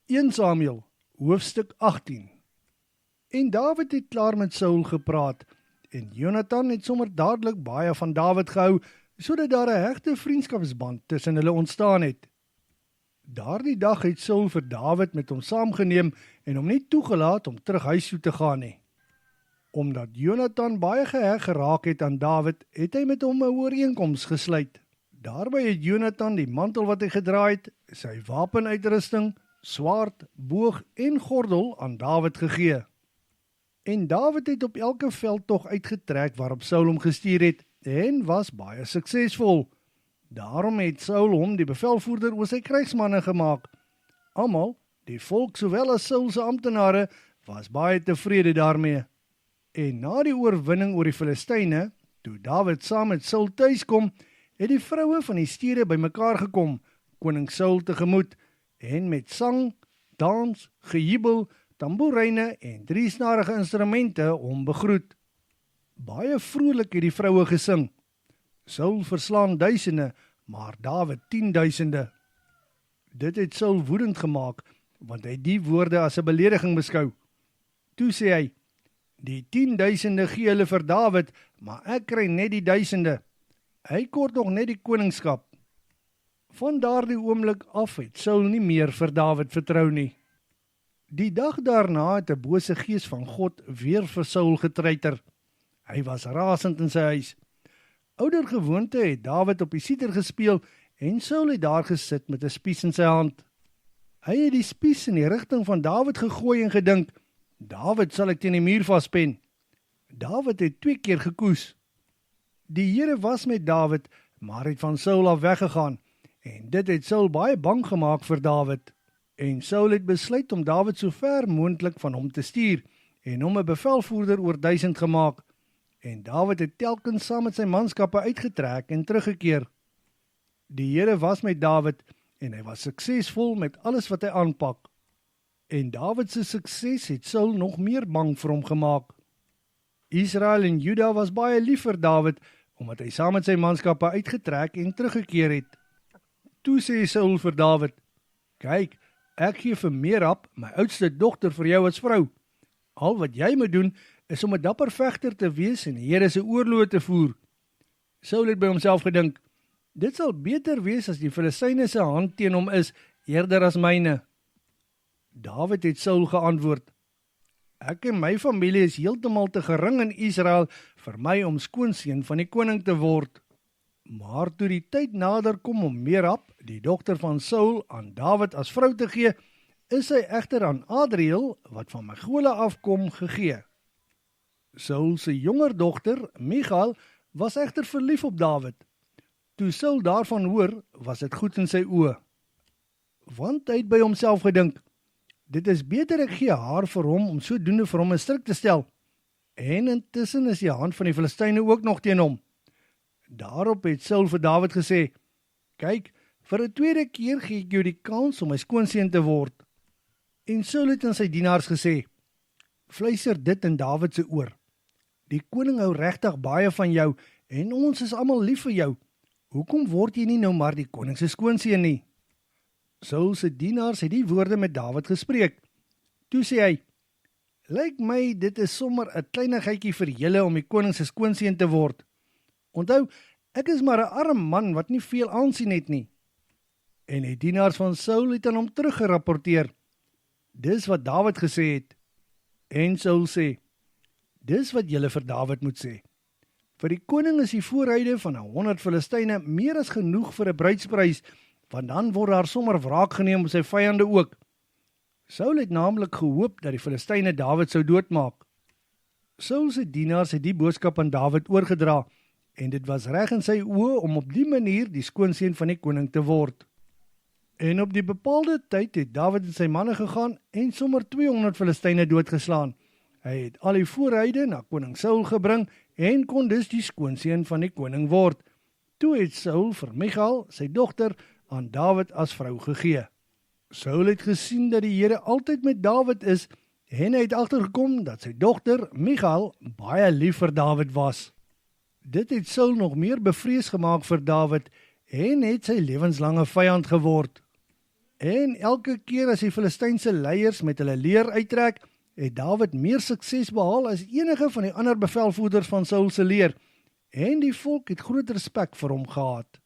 1 Samuel, hoofstuk 18. En Dawid het klaar met Saul gepraat, en Jonathan het sommer dadelik baie van Dawid gehou, sodat daar 'n hegte vriendskapsband tussen hulle ontstaan het. Daardie dag het Saul vir Dawid met hom saamgeneem en hom nie toegelaat om terug huis toe te gaan nie. Omdat Jonathan baie geheg geraak het aan Dawid, het hy met hom 'n ooreenkoms gesluit. Daarby het Jonathan die mantel wat hy gedra het, sy wapenuitrusting, swaard, boog en gordel aan Dawid gegee. En Dawid het op elke veldtog uitgetrek waarop Saul hom gestuur het en was baie suksesvol. Daarom het Saul hom die bevelvoerder oor sy krygsmanne gemaak. Almal, die volk sowel as Saul se amptenare, was baie tevrede daarmee. En na die oorwinning oor die Filistyne, toe Dawid saam met Saul tuis kom, het die vroue van die stede bymekaar gekom, koning Saul tegemoet, en met sang, dans, gejubel, tamboeryne en 3-snarige instrumente hom begroet. Baie vrolik het die vroue gesing. Saul verslaan duisende, maar Dawid 10.000. Dit het Saul woedend gemaak, want hy die woorde as 'n belediging beskou. Toe sê hy, die 10.000 gee hulle vir Dawid, maar ek kry net die 1000. Hy kort nog net die koningskap. Van daardie oomblik af het Saul nie meer vir Dawid vertrou nie. Die dag daarna het 'n bose gees van God weer vir Saul getreiter. Hy was rasend in sy huis. Ouder gewoonte het Dawid op die siter gespeel en Saul het daar gesit met 'n spies in sy hand. Hy het die spies in die rigting van Dawid gegooi en gedink, Dawid sal ek teen die muur vaspen. Dawid het 2 keer gekoes. Die Here was met Dawid, maar het van Saul af weggegaan, en dit het Saul baie bang gemaak vir Dawid. En Saul het besluit om Dawid so ver moontlik van hom te stuur, en hom 'n bevelvoerder oor 1000 gemaak. En Dawid het telkens saam met sy manskappe uitgetrek en teruggekeer. Die Here was met Dawid, en hy was suksesvol met alles wat hy aanpak. En Dawid se sukses het Saul nog meer bang vir hom gemaak. Israel en Juda was baie lief vir Dawid, omdat hy saam met sy manskappe uitgetrek en teruggekeer het. Toe sê Saul vir Dawid, kyk, ek gee vir Merab, my oudste dogter, vir jou as vrou. Al wat jy moet doen, is om 'n dapper vegter te wees en die Here se oorloë te voer. Saul het by homself gedink, dit sal beter wees as die Filistyne se hand teen hom is, eerder as myne. Dawid het Saul geantwoord, ek en my familie is heeltemal te gering in Israel vir my om skoonseun van die koning te word. Maar toe die tyd nader kom om Merab, die dogter van Saul, aan Dawid as vrou te gee, is sy egter aan Adriel, wat van Megola afkom, gegee. Saul se jonger dogter, Michal, was egter verlief op Dawid. Toe Saul daarvan hoor, was dit goed in sy oë. Want hy het by homself gedink, dit is beter ek gee haar vir hom om sodoende vir hom 'n stryk te stel. En intussen is die hand van die Filistyne ook nog teen hom. Daarop het Saul vir Dawid gesê, kyk, vir 'n tweede keer gee ek jou die kans om my skoonseun te word. En Saul het aan sy dienaars gesê, fluister dit in Dawid se oor. Die koning hou regtig baie van jou en ons is almal lief vir jou. Hoekom word jy nie nou maar die koning se skoonseun nie? Saul se dienaars het die woorde met Dawid gespreek. Toe sê hy, lyk my dit is sommer 'n kleinigheidjie vir julle om die koning se skoonseun te word. Onthou, ek is maar 'n arm man wat nie veel aansien het nie. En die dienaars van Saul het aan hom teruggerapporteer. Dis wat Dawid gesê het. En Saul sê, dis wat julle vir Dawid moet sê. Vir die koning is die voorryde van 100 Filistyne meer as genoeg vir 'n bruidsprys, want dan word daar sommer wraak geneem op sy vyande ook. Saul het naamlik gehoop dat die Filistyne Dawid sou doodmaak. Saul se dienaars het die boodskap aan Dawid oorgedra, en dit was reg in sy oë om op die manier die skoonseun van die koning te word. En op die bepaalde tyd het Dawid en sy manne gegaan en sommer 200 Filistyne doodgeslaan. Hy het al die voorryde na koning Saul gebring en kon dus die skoonseun van die koning word. Toe het Saul vir Michal, sy dogter, aan Dawid as vrou gegee. Saul het gesien dat die Here altyd met Dawid is en hy het agtergekom dat sy dogter, Michal, baie lief vir Dawid was. Dit het Saul nog meer bevrees gemaak vir Dawid en het sy lewenslange vyand geword. En elke keer as die Filistynse leiers met hulle leer uittrek, het Dawid meer sukses behaal as enige van die ander bevelvoerders van Saul se leer, en die volk het groot respek vir hom gehad.